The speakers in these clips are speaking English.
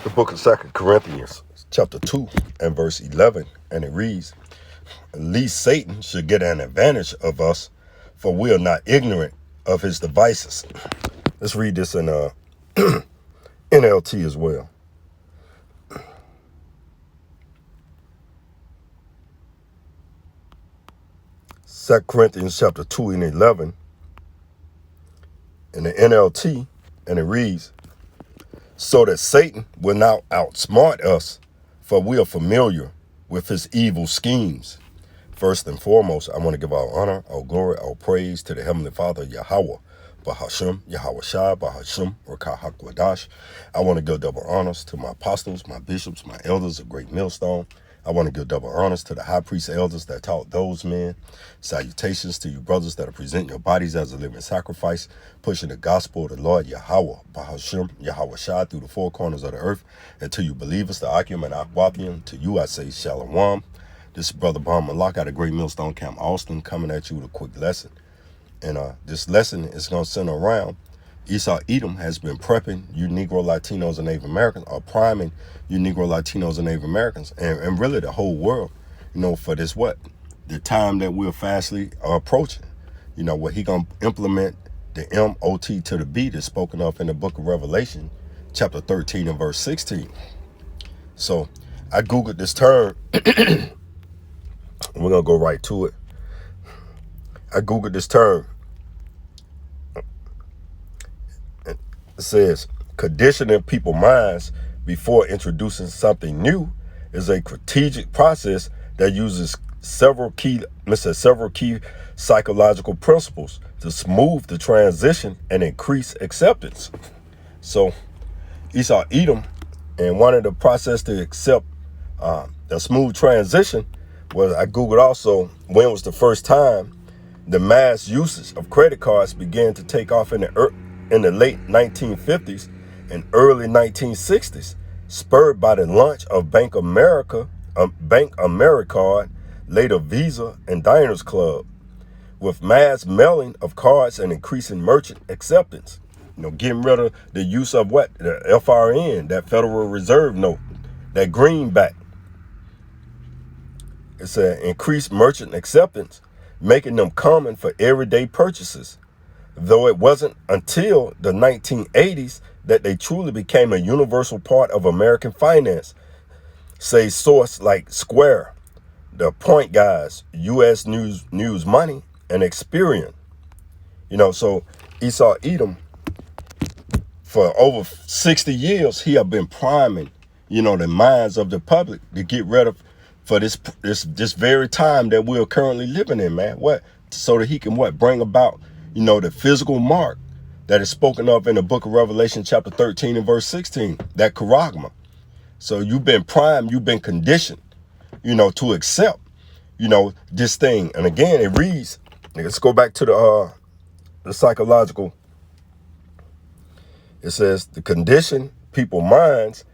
the book of 2 Corinthians, chapter 2 and verse 11, and it reads, "Least Satan should get an advantage of us, for we are not ignorant of his devices." Let's read this in NLT as well. Second Corinthians chapter 2 and 11 in the NLT, and it reads, "So that Satan will not outsmart us, for we are familiar with his evil schemes." First and foremost, I want to give our honor, our glory, our praise to the Heavenly Father, Yahweh, Bahashim, Yahweh Shai, Bahashim, Rakah Hakwadash. I want to give double honors to my apostles, my bishops, my elders, a great millstone. I want to give double honors to the high priest elders that taught those men. Salutations to you brothers that are presenting your bodies as a living sacrifice, pushing the gospel of the Lord Yahweh, Bahashim, Yahweh Shai through the four corners of the earth. And to you believers, the Akim and Akwapian, to you I say Shalom. This is Brother Bon Malak out of Great Millstone Camp, Austin, coming at you with a quick lesson. And this lesson is going to center around Esau Edom has been prepping you Negro Latinos and Native Americans, or priming you Negro Latinos and Native Americans, and really the whole world, for this the time that we're fastly approaching. Where he going to implement the MOT to the B that's spoken of in the book of Revelation, chapter 13 and verse 16. So I Googled this term, and we're going to go right to it. I Googled this term. It says, conditioning people's minds before introducing something new is a strategic process that uses several key psychological principles to smooth the transition and increase acceptance. So Esau Edom, and one of the process to accept the smooth transition was, I Googled also, when was the first time the mass usage of credit cards began to take off in the late 1950s and early 1960s, spurred by the launch of Bank AmeriCard, later Visa and Diners Club, with mass mailing of cards and increasing merchant acceptance. Getting rid of the use of the FRN, that Federal Reserve note, that greenback. It's an increased merchant acceptance, making them common for everyday purchases. Though it wasn't until the 1980s that they truly became a universal part of American finance, say source like Square, the Point Guys, U.S. News Money, and Experian. So Esau Edom, for over 60 years, he have been priming, the minds of the public to get rid of for this very time that we're currently living in, man. So that he can bring about the physical mark that is spoken of in the book of Revelation, chapter 13 and verse 16, that charagma. So you've been primed, you've been conditioned, to accept, this thing. And again, it reads, let's go back to the psychological. It says the condition people's minds,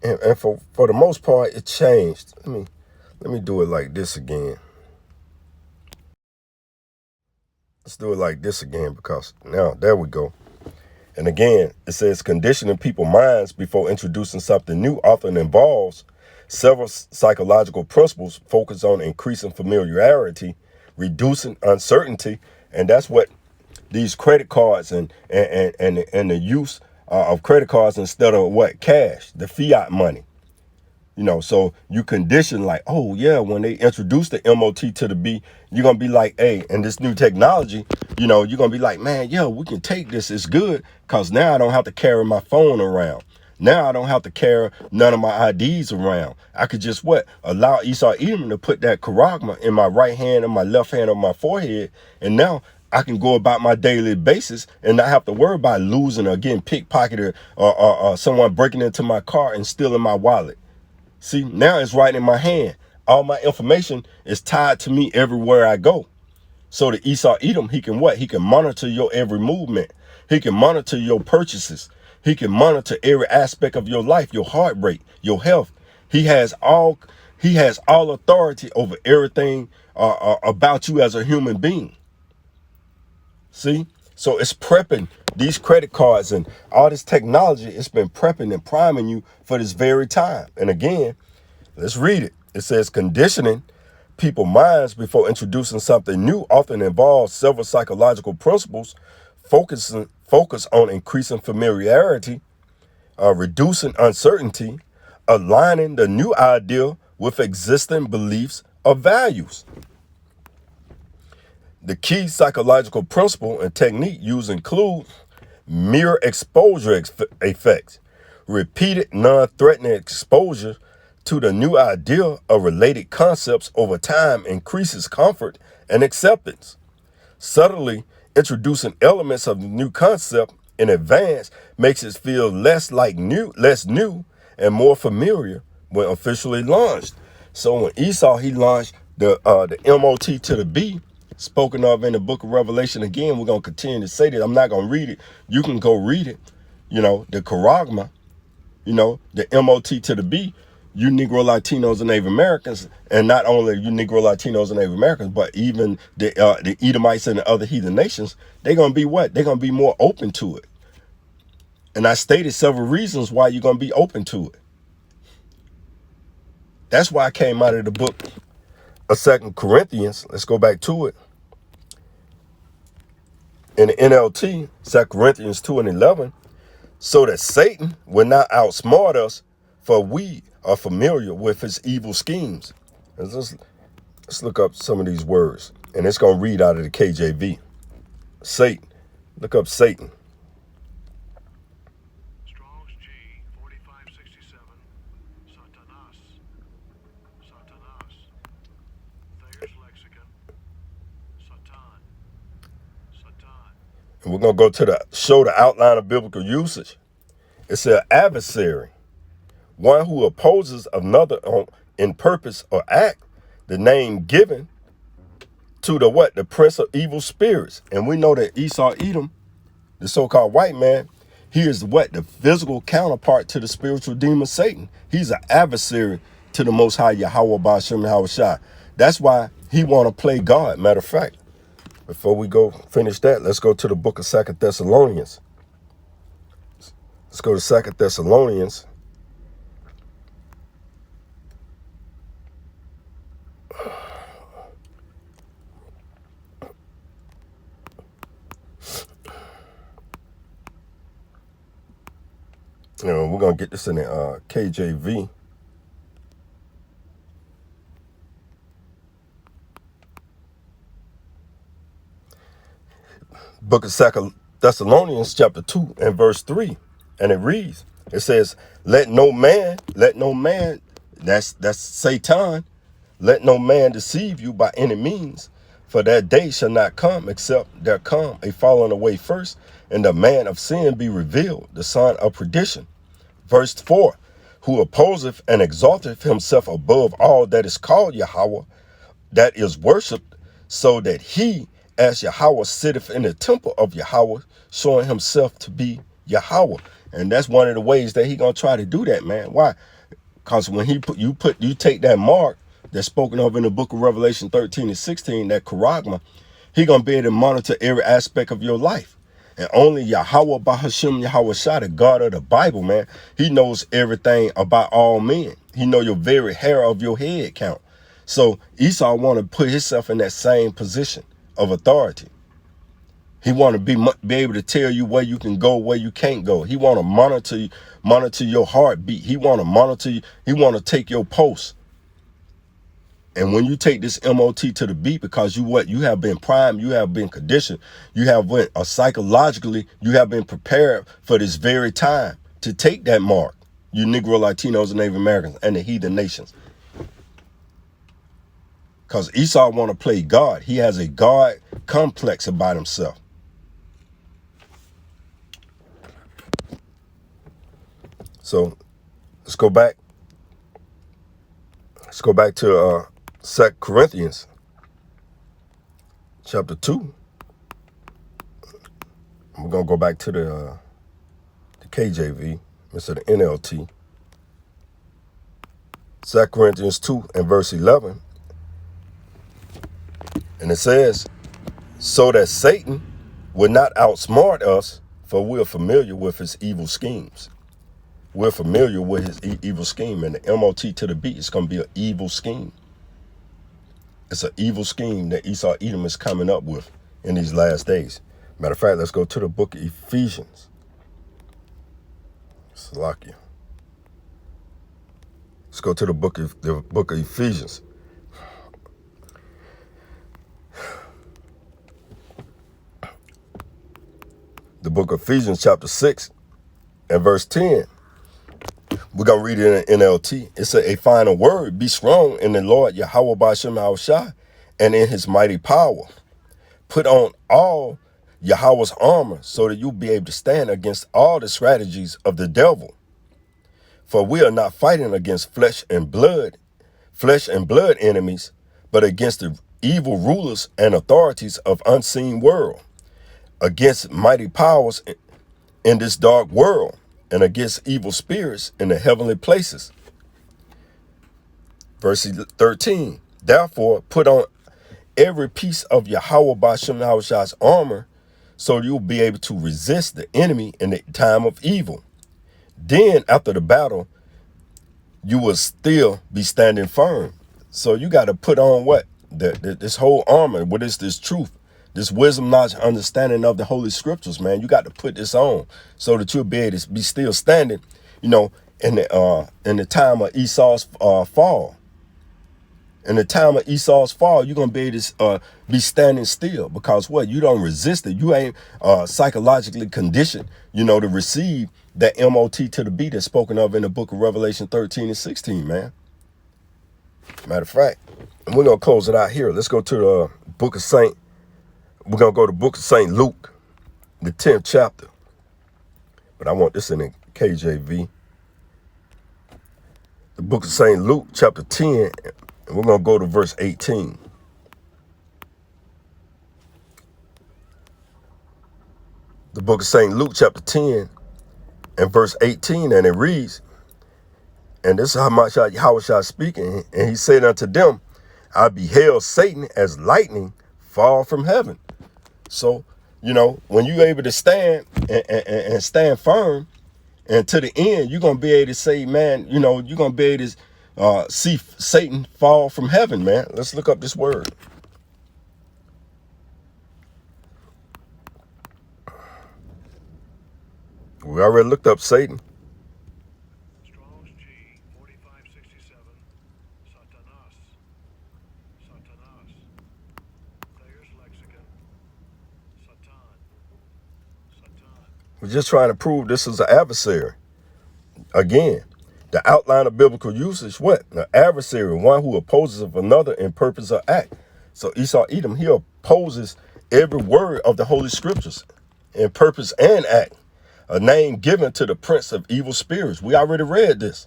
and for the most part, it changed. Let me do it like this again. Let's do it like this again, because now, there we go. And again, it says conditioning people's minds before introducing something new often involves several psychological principles focused on increasing familiarity, reducing uncertainty, and that's what these credit cards and the use of credit cards instead of cash, the fiat money. So you condition like, oh yeah, when they introduce the MOT to the B, you're going to be like, hey, and this new technology, you're going to be like, man, yeah, we can take this. It's good, because now I don't have to carry my phone around. Now I don't have to carry none of my IDs around. I could just allow Esau Edom to put that charagma in my right hand and my left hand on my forehead. And now I can go about my daily basis and not have to worry about losing or getting pickpocketed or someone breaking into my car and stealing my wallet. See, now it's right in my hand. All my information is tied to me everywhere I go. So the Esau Edom, he can He can monitor your every movement. He can monitor your purchases. He can monitor every aspect of your life, your heart rate, your health. He has all authority over everything about you as a human being. See? So it's prepping these credit cards and all this technology. It's been prepping and priming you for this very time. And again, let's read it. It says conditioning people's minds before introducing something new often involves several psychological principles. Focus on increasing familiarity, reducing uncertainty, aligning the new idea with existing beliefs or values. The key psychological principle and technique used include mirror exposure effects. Repeated non-threatening exposure to the new idea of related concepts over time increases comfort and acceptance. Subtly introducing elements of the new concept in advance makes it feel less new, and more familiar when officially launched. So when Esau, he launched the MOT to the B, spoken of in the book of Revelation. Again, we're going to continue to say that. I'm not going to read it. You can go read it. The charagma, the MOT to the B, you Negro Latinos and Native Americans, and not only you Negro Latinos and Native Americans, but even the Edomites and the other heathen nations, they're going to be what? They're going to be more open to it. And I stated several reasons why you're going to be open to it. That's why I came out of the book of 2 Corinthians. Let's go back to it. In the NLT, 2 Corinthians 2:11, so that Satan will not outsmart us, for we are familiar with his evil schemes. Let's look up some of these words, and it's going to read out of the KJV. Satan. Look up Satan. Strong's G 4567. Satanas. Thayer's lexicon. Satan. And we're going to go to the outline of biblical usage. It said adversary, one who opposes another in purpose or act, the name given to the prince of evil spirits. And we know that Esau Edom, the so-called white man, he is the physical counterpart to the spiritual demon Satan. He's an adversary to the Most High Yahweh Ba'ashem Yahweh Shai. That's why he want to play God. Matter of fact, before we go finish that, let's go to the book of 2 Thessalonians. Let's go to 2 Thessalonians. We're going to get this in the KJV. Book of 2 Thessalonians chapter 2 and verse 3. And it reads, it says, let no man, that's Satan, let no man deceive you by any means, for that day shall not come except there come a falling away first, and the man of sin be revealed, the son of perdition. Verse 4, who opposeth and exalteth himself above all that is called Yahweh, that is worshipped, so that he, as Yahweh, sitteth in the temple of Yahweh, showing himself to be Yahweh. And that's one of the ways that he gonna try to do that, man. Why? Because when you take that mark that's spoken of in the book of Revelation 13 and 16, that charagma, he gonna be able to monitor every aspect of your life. And only Yahweh Bahashem Yahweh Shai, the God of the Bible, man, he knows everything about all men. He know your very hair of your head count. So Esau want to put himself in that same position of authority. He want to be able to tell you where you can go, where you can't go. He want to monitor your heartbeat. He want to monitor you. He want to take your pulse. And when you take this MOT to the beat, because you have been primed, you have been conditioned, you have psychologically, you have been prepared for this very time to take that mark. You Negro Latinos and Native Americans and the heathen nations. Because Esau want to play God. He has a God complex about himself. So let's go back. Let's go back to 2 Corinthians chapter 2. We're going to go back to the KJV instead of NLT. 2 Corinthians 2 and verse 11. And it says, so that Satan will not outsmart us, for we are familiar with his evil schemes. We're familiar with his evil scheme, and the MOT to the beat is going to be an evil scheme. It's an evil scheme that Esau Edom is coming up with in these last days. Matter of fact, let's go to the book of Ephesians. Salakia. Let's go to the book of Ephesians. The book of Ephesians, chapter 6 and verse 10. We're going to read it in NLT. It said, a final word, be strong in the Lord, Yahweh B'Shem Yahushua, and in his mighty power. Put on all Yahweh's armor so that you'll be able to stand against all the strategies of the devil. For we are not fighting against flesh and blood enemies, but against the evil rulers and authorities of unseen world, against mighty powers in this dark world, and against evil spirits in the heavenly places. Verse 13, therefore put on every piece of Yahweh B'Shem Yahushua's armor, so you'll be able to resist the enemy in the time of evil. Then after the battle, you will still be standing firm. So you got to put on what? This whole armor. What is this truth? This wisdom, knowledge, understanding of the Holy Scriptures, man. You got to put this on so that you'll be able to be still standing, in the time of Esau's fall. In the time of Esau's fall, you're going to be able to be standing still because what? You don't resist it. You ain't psychologically conditioned, to receive that MOT to the beat that's spoken of in the book of Revelation 13 and 16, man. Matter of fact, and we're going to close it out here. Let's go to the book of We're going to go to the book of St. Luke, the 10th chapter. But I want this in the KJV. The book of St. Luke, chapter 10, and we're going to go to verse 18. The book of St. Luke, chapter 10, and verse 18, and it reads, and this is how much Yahushua speaking, and he said unto them, I beheld Satan as lightning fall from heaven. So, when you're able to stand and stand firm and to the end, you're going to be able to say, man, you're going to be able to see Satan fall from heaven, man. Let's look up this word. We already looked up Satan. Strong's G 4567. Satanas. Satanas. Thayer's lexicon. Satan. Satan. We're just trying to prove this is an adversary. Again, the outline of biblical usage, what? An adversary, one who opposes of another in purpose or act. So Esau Edom, he opposes every word of the Holy Scriptures in purpose and act. A name given to the prince of evil spirits. We already read this.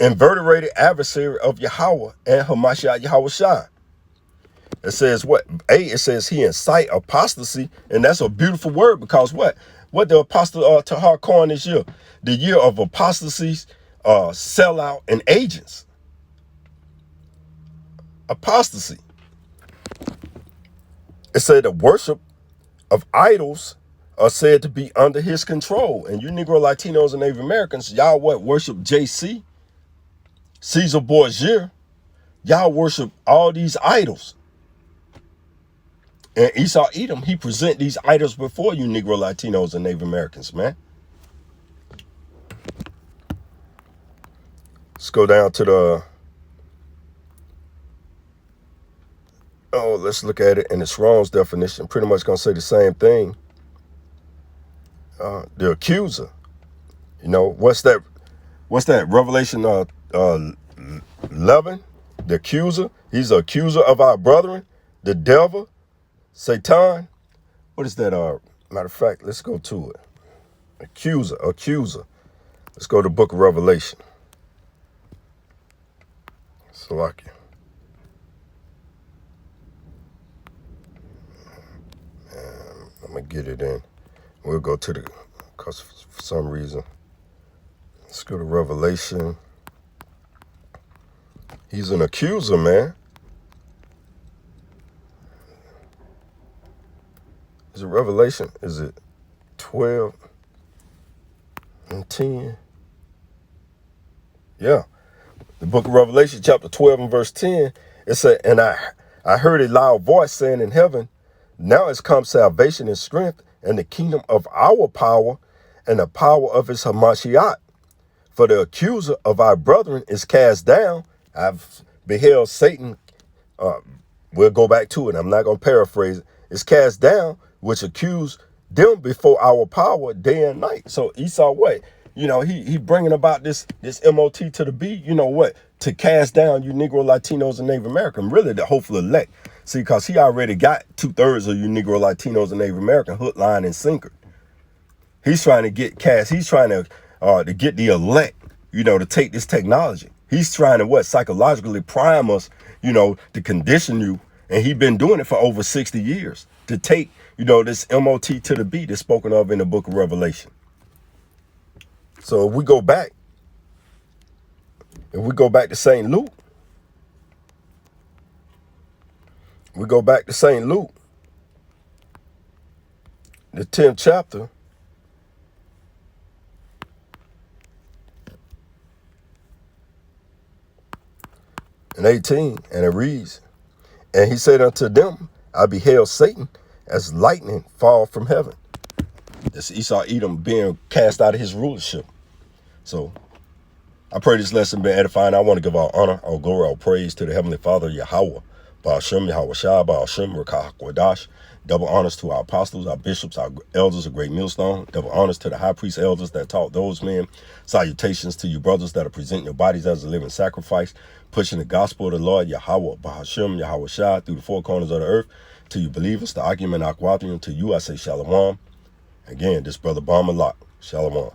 Invertebrated adversary of Yahweh and Hamashiach Yahushua. It says what? It says he incite apostasy, and that's a beautiful word because what? What the apostle to Harkon this year? The year of apostasies, sellout, and agents. Apostasy. It said the worship of idols are said to be under his control. And you Negro, Latinos, and Native Americans, y'all what? Worship JC, Caesar Borgia. Y'all worship all these idols. And Esau Edom, he present these idols before you Negro, Latinos, and Native Americans, man. Let's go down to let's look at it in the Strong's definition. Pretty much going to say the same thing. The accuser, what's that? Revelation 11, the accuser. He's the accuser of our brethren, the devil, Satan. What is that? Matter of fact, let's go to it. Accuser. Let's go to the book of Revelation. Salakia. I'm going to get it in. We'll go to because for some reason, let's go to Revelation. He's an accuser, man. Is it Revelation? Is it 12 and 10? Yeah. The book of Revelation, chapter 12 and verse 10, it said, and I heard a loud voice saying in heaven, now has come salvation and strength and the kingdom of our power and the power of his Hamashiach. For the accuser of our brethren is cast down. I've beheld Satan. We'll go back to it. I'm not going to paraphrase it. It's cast down, which accused them before our power day and night. So Esau, what? You know, he bringing about this MOT to the B, you know what? To cast down you Negro, Latinos, and Native American, really the hopeful elect. See, because he already got 2/3 of you Negro, Latinos, and Native American hook, line, and sinker. He's trying to get cast. He's trying to get the elect, you know, to take this technology. He's trying to psychologically prime us, you know, to condition you. And he's been doing it for over 60 years to take, you know, this MOT to the B that's spoken of in the book of Revelation. So if we go back to St. Luke, the 10th chapter, and 18, and it reads, and he said unto them, I beheld Satan as lightning fall from heaven. This Esau Edom being cast out of his rulership. So I pray this lesson been edifying. I want to give our honor, our glory, our praise to the Heavenly Father, Yahweh, Ba'ashem, Yahweh Shai, Ba'ashem, Rekah HaKodash. Double honors to our apostles, our bishops, our elders, a great millstone. Double honors to the high priest elders that taught those men. Salutations to you brothers that are presenting your bodies as a living sacrifice, pushing the gospel of the Lord, Yahweh, Ba'ashem, Yahweh Shai, through the four corners of the earth. To you believers, the argument, Akwathian, to you I say Shalom. Again, this brother Balmalak. Shalom.